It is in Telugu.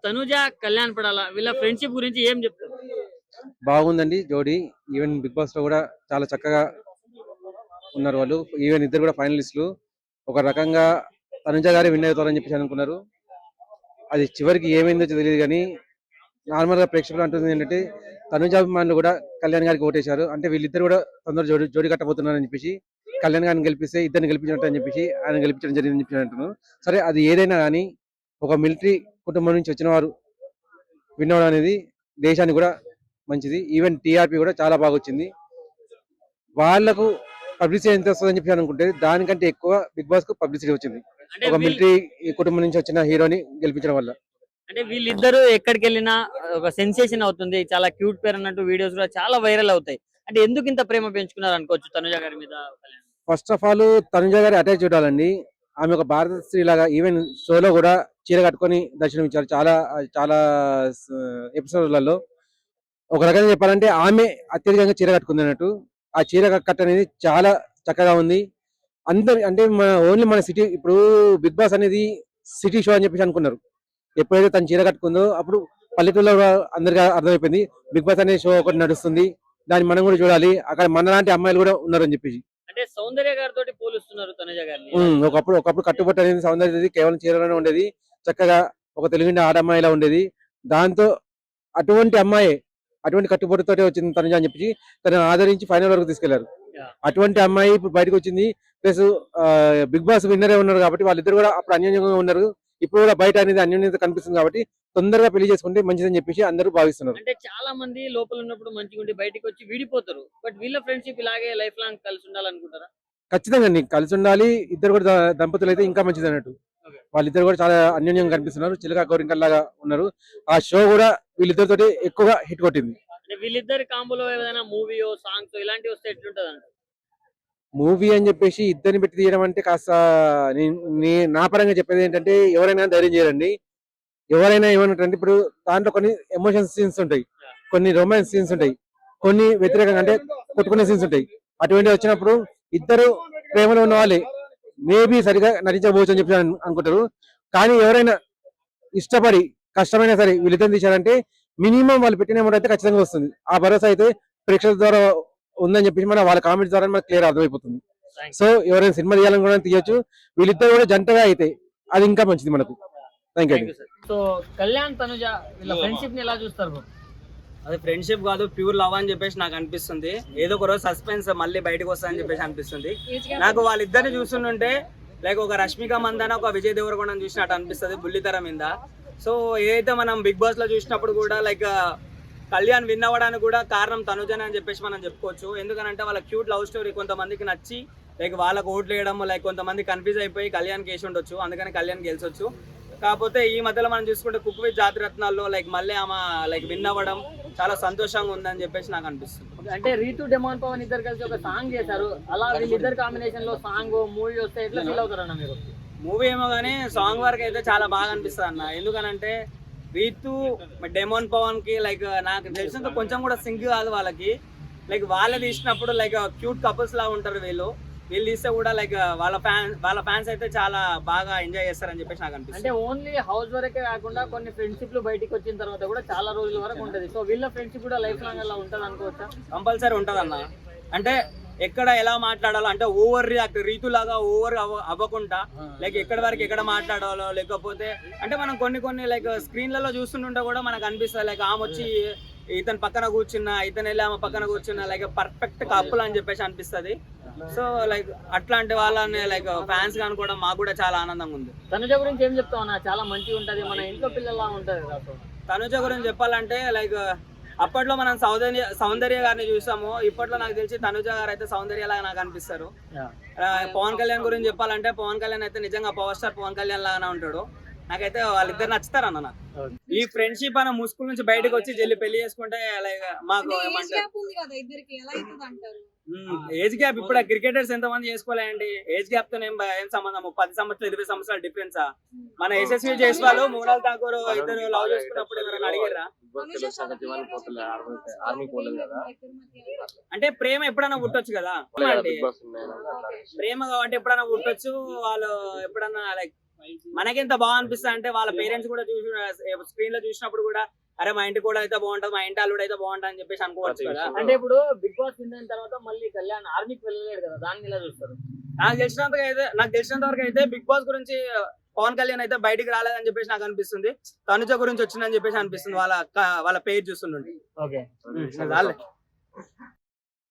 తనుజ, కళ్యాణ్ పడాల వీళ్ళ ఫ్రెండ్షిప్ గురించి ఏం చెప్తారు? బాగుందండి జోడీ. ఈవెన్ బిగ్ బాస్ లో కూడా చాలా చక్కగా ఉన్నారు వాళ్ళు. ఈవెన్ ఇద్దరు కూడా ఫైనలిస్టులు. ఒక రకంగా తనుజ గారి విన్ అవుతారని చెప్పేసి అనుకున్నారు. అది చివరికి ఏమైందో తెలియదు కానీ నార్మల్ గా ప్రేక్షకులు అంటుంది ఏంటంటే తనుజ అభిమానులు కూడా కళ్యాణ్ గారికి ఓటేశారు. అంటే వీళ్ళిద్దరు కూడా తొందర జోడి కట్టబోతున్నారని చెప్పేసి కళ్యాణ్ గారిని గెలిపిస్తే ఇద్దరిని గెలిపించినట్టు అని చెప్పేసి ఆయన గెలిపించడం జరిగిందని చెప్పి అంటున్నారు. సరే అది ఏదైనా కానీ ఒక మిలిటరీ కుటుంబం నుంచి వచ్చిన వారు విన్ అవ్వడం అనేది దేశానికి కూడా మంచిది. ఈవెన్ టీఆర్పీ కూడా చాలా బాగా వచ్చింది. వాళ్లకు పబ్లిసిటీ ఎంత వస్తుందని చెప్పి అనుకుంటే దానికంటే ఎక్కువ బిగ్ బాస్ కు పబ్లిసిటీ వచ్చింది అంటే ఒక మిలిటరీ కుటుంబం నుంచి వచ్చిన హీరోని గెలిపించడం వల్ల. అంటే వీళ్ళిద్దరూ ఎక్కడికి వెళ్ళినా ఒక సెన్సేషన్ అవుతుంది. చాలా క్యూట్ పేరు అన్నట్టు వీడియోస్ కూడా చాలా వైరల్ అవుతాయి. అంటే ఎందుకు ఇంత ప్రేమ పెంచుకున్నారు అనుకోవచ్చు తనుజ గారి మీద Kalyan? First of all Tanuja గారి అటాచ్ చూడాలండి. ఆమె ఒక భారత స్త్రీ లాగా ఈవెన్ షోలో కూడా చీర కట్టుకొని దర్శనం ఇచ్చారు చాలా చాలా ఎపిసోడ్లలో. ఒక రకంగా చెప్పాలంటే ఆమె అత్యధికంగా చీర కట్టుకుంది అన్నట్టు. ఆ చీర కట్ట అనేది చాలా చక్కగా ఉంది. అందరి అంటే మన ఓన్లీ మన సిటీ ఇప్పుడు బిగ్ బాస్ అనేది సిటీ షో అని చెప్పేసి అనుకున్నారు. ఎప్పుడైతే తను చీర కట్టుకుందో అప్పుడు పల్లెటూరులో అందరికీ అర్థమైపోయింది బిగ్ బాస్ అనే షో ఒకటి నడుస్తుంది, దాన్ని మనం కూడా చూడాలి, అక్కడ మన లాంటి అమ్మాయిలు కూడా ఉన్నారని చెప్పేసి. అంటే సౌందర్య గారితో పోలుస్తున్నారు తనుజ గారిని. ఒకప్పుడు కట్టుబట్టు అనేది సౌందర్య కేవలం చీరలోనే ఉండేది, చక్కగా ఒక తెలుగు ఆడమ్మాయిలా ఉండేది. దాంతో అటువంటి అమ్మాయి అటువంటి కట్టుబడితోటే వచ్చింది తనుజ అని చెప్పి తను ఆదరించి ఫైనల్ వరకు తీసుకెళ్లారు. అటువంటి అమ్మాయి ఇప్పుడు బయటకు వచ్చింది. ప్లస్ బిగ్ బాస్ విన్నరే ఉన్నారు కాబట్టి వాళ్ళిద్దరు కూడా అప్పుడు అన్యోన్యంగా ఉన్నారు. ఇప్పుడు కూడా బయట అనేది అన్యోన్యత కనిపిస్తుంది కాబట్టి తొందరగా పెళ్లి చేసుకుంటే మంచిదని చెప్పేసి అందరూ భావిస్తున్నారు. అంటే చాలా మంది లోపల ఉన్నప్పుడు మంచిగా ఉండి బయటకు వచ్చి విడిపోతారు. బట్ వీళ్ళ ఫ్రెండ్షిప్ ఇలాగే లైఫ్ లాంగ్ కలిసి ఉండాలనుకుంటారా? ఖచ్చితంగా నీకు కలిసి ఉండాలి. ఇద్దరు కూడా దంపతులు అయితే ఇంకా మంచిది అన్నట్టు. వాళ్ళిద్దరు కూడా చాలా అన్యోన్యంగా కనిపిస్తున్నారు, చిలక గోరింకల్లాగా ఉన్నారు. ఆ షో కూడా వీళ్ళిద్దరితో ఎక్కువగా హిట్ కొట్టింది. అంటే వీళ్ళిద్దరి కాంబోలో ఏదైనా మూవీయో సాంగ్స్ ఇలాంటివి వస్తే ఎట్లుంటది అంట? మూవీ అని చెప్పేసి ఇద్దరిని పెట్టి తీయడం అంటే కాస్త నా పరంగా చెప్పేది ఏంటంటే ఎవరైనా ధైర్యం చేయరండి. ఎవరైనా ఏమన్నట్టు ఇప్పుడు దాంట్లో కొన్ని ఎమోషన్ సీన్స్ ఉంటాయి, కొన్ని రొమాన్స్ సీన్స్ ఉంటాయి, కొన్ని వ్యతిరేకంగా అంటే కొట్టుకునే సీన్స్ ఉంటాయి. అటువంటి వచ్చినప్పుడు ఇద్దరు ప్రేమలో ఉన్న వాళ్ళే మేబీ సరిగా నటించబోచ్చు అని చెప్పి అనుకుంటారు. కానీ ఎవరైనా ఇష్టపడి కష్టమైనా సరే వీళ్ళిద్దరిని తీశారంటే మినిమం వాళ్ళు పెట్టిన అమౌంట్ అయితే ఖచ్చితంగా వస్తుంది. ఆ భరోసా అయితే ప్రేక్షకుల ద్వారా ఉందని చెప్పేసి మన వాళ్ళ కామెంట్స్ ద్వారా మనకు క్లియర్ అర్థమైపోతుంది. సో ఎవరైనా సినిమా తీయాలని కూడా తీయొచ్చు. వీళ్ళిద్దరు కూడా జంటగా అయితే అది ఇంకా మంచిది మనకు. Thank you. So Kalyan Tanuja వీళ్ళ ఫ్రెండ్షిప్ ని ఎలా చూస్తారు? అది ఫ్రెండ్షిప్ కాదు, ప్యూర్ లవ్ అని చెప్పేసి నాకు అనిపిస్తుంది. ఏదో ఒక రోజు సస్పెన్స్ మళ్ళీ బయటకు వస్తుందని చెప్పేసి అనిపిస్తుంది నాకు. వాళ్ళిద్దరిని చూస్తుంటే లైక్ ఒక రష్మిక మందన ఒక విజయ్ దేవరకొండ చూసినట్టు అనిపిస్తుంది బుల్లితెర మీద. సో ఏదైతే మనం బిగ్ బాస్ లో చూసినప్పుడు కూడా లైక్ కళ్యాణ్ విన్ అవ్వడానికి కూడా కారణం తనుజనే అని చెప్పేసి మనం చెప్పుకోవచ్చు. ఎందుకంటే వాళ్ళ క్యూట్ లవ్ స్టోరీ కొంతమందికి నచ్చి లైక్ వాళ్ళకు ఓట్లు వేయడం, లైక్ కొంతమంది కన్ఫ్యూజ్ అయిపోయి కళ్యాణ్కి వేసి ఉండొచ్చు, అందుకని కళ్యాణ్ గెలిచొచ్చు. కాకపోతే ఈ మధ్యలో మనం చూసుకుంటే కుక్ విత్ జాతిరత్నాల్లో లైక్ మళ్ళీ ఆమె లైక్ విన్ అవ్వడం చాలా సంతోషంగా ఉందని చెప్పేసి నాకు అనిపిస్తుంది. అంటే రీతు డెమాన్ పవన్ ఇద్దరు కలిసి ఒక సాంగ్ చేశారు. అలా వీళ్ళిద్దరు కాంబినేషన్ లో సాంగ్ మూవీ వస్తే ఎట్లా ఫీల్ అవుతారన్న మీరు? మూవీ ఏమో కానీ సాంగ్ వరకు అయితే చాలా బాగా అనిపిస్తుంది అన్న. ఎందుకనంటే రీతు డెమోన్ పవన్ కి లైక్ నాకు తెలిసినంత కొంచెం కూడా సింక్ కాదు వాళ్ళకి. లైక్ వాళ్ళు తీసినప్పుడు లైక్ క్యూట్ కపుల్స్ లా ఉంటారు వీళ్ళు తీస్తే కూడా లైక్ వాళ్ళ ఫ్యాన్స్ అయితే చాలా బాగా ఎంజాయ్ చేస్తారని చెప్పేసి నాకు అనిపిస్తుంది. అంటే ఓన్లీ హౌస్ వరకే కాకుండా కొన్ని ఫ్రెండ్షిప్ బయటికి వచ్చిన తర్వాత కూడా చాలా రోజుల వరకు ఉంటది. సో వీళ్ళ ఫ్రెండ్షిప్ కూడా లైఫ్ లాంగ్ అలా ఉంటది అనుకోవచ్చా? కంపల్సరీ ఉంటది అన్న. అంటే ఎక్కడ ఎలా మాట్లాడాలో అంటే ఓవర్ రియాక్ట్ రీతులాగా ఓవర్ అవ్వకుండా లైక్ ఎక్కడి వరకు ఎక్కడ మాట్లాడాలో, లేకపోతే అంటే మనం కొన్ని లైక్ స్క్రీన్లలో చూస్తుంటే కూడా మనకు అనిపిస్తుంది లైక్ ఆమె వచ్చి ఇతను పక్కన కూర్చున్నా, ఇతను వెళ్ళి ఆమె పక్కన కూర్చున్నా లైక్ పర్ఫెక్ట్ కపుల్ అని చెప్పేసి అనిపిస్తుంది. సో లైక్ అట్లాంటి వాళ్ళని లైక్ ఫ్యాన్స్ గా అనుకోవడం మాకు కూడా చాలా ఆనందంగా ఉంది. తనుజ గురించి ఏం చెప్తావు అన్న? చాలా మంచిగా ఉంటది, మన ఇంట్లో పిల్లలా ఉంటది. తనుజ గురించి చెప్పాలంటే లైక్ అప్పట్లో మనం సౌందర్య గారిని చూసాము, ఇప్పట్లో నాకు తెలిసి తనుజ గారు అయితే సౌందర్య లాగా నాకు అనిపిస్తారు. పవన్ కళ్యాణ్ గురించి చెప్పాలంటే పవన్ కళ్యాణ్ అయితే నిజంగా పవర్ స్టార్ పవన్ కళ్యాణ్ లాగానే ఉంటాడు. నాకైతే వాళ్ళిద్దరు నచ్చుతారు అన్న. నాకు ఈ ఫ్రెండ్షిప్ అన్న ముసుగుల నుంచి బయటకు వచ్చి జల్లి పెళ్లి చేసుకుంటే లైక్ మాకు ఏమంటారు ఏజ్ గ్యాప్. ఇప్పుడు క్రికెటర్స్ ఎంత మంది చేసుకోలేండి, ఏజ్ గ్యాప్ తో ఏం సంబంధం? 10 సంవత్సరాలు 20 సంవత్సరాలు డిఫరెన్సా? మన యశస్వి జైస్వాల్ మృణాల్ ఠాకూర్ ఇద్దరు లవ్ చేసుకున్నప్పుడు ఎవరైనా అడిగారా? అంటే ప్రేమ ఎప్పుడైనా పుట్టొచ్చు కదా, ప్రేమ కాబట్టి ఎప్పుడైనా పుట్టొచ్చు. వాళ్ళు ఎప్పుడన్నా లైక్ మనకి ఎంత బాగా అనిపిస్తుంది అంటే వాళ్ళ పేరెంట్స్ కూడా చూసి స్క్రీన్ లో చూసినప్పుడు కూడా అరే మా ఇంటి కూడా అయితే బాగుంటది, మా ఇంటి అల్లుడు అయితే బాగుంటది అని చెప్పేసి అనుకోవచ్చు కదా. అంటే ఇప్పుడు బిగ్ బాస్ విన్ అయిన తర్వాత మళ్ళీ కళ్యాణ్ ఆర్మీకి వెళ్ళలేడు కదా, దాన్ని ఎలా చూస్తారు? నాకు తెలిసినంత వరకు అయితే బిగ్ బాస్ గురించి పవన్ కళ్యాణ్ అయితే బయటికి రాలేదని చెప్పేసి నాకు అనిపిస్తుంది. తనుజ గురించి వచ్చిందని చెప్పేసి అనిపిస్తుంది వాళ్ళ పేరు చూస్తుండే. ఓకే. చాలే.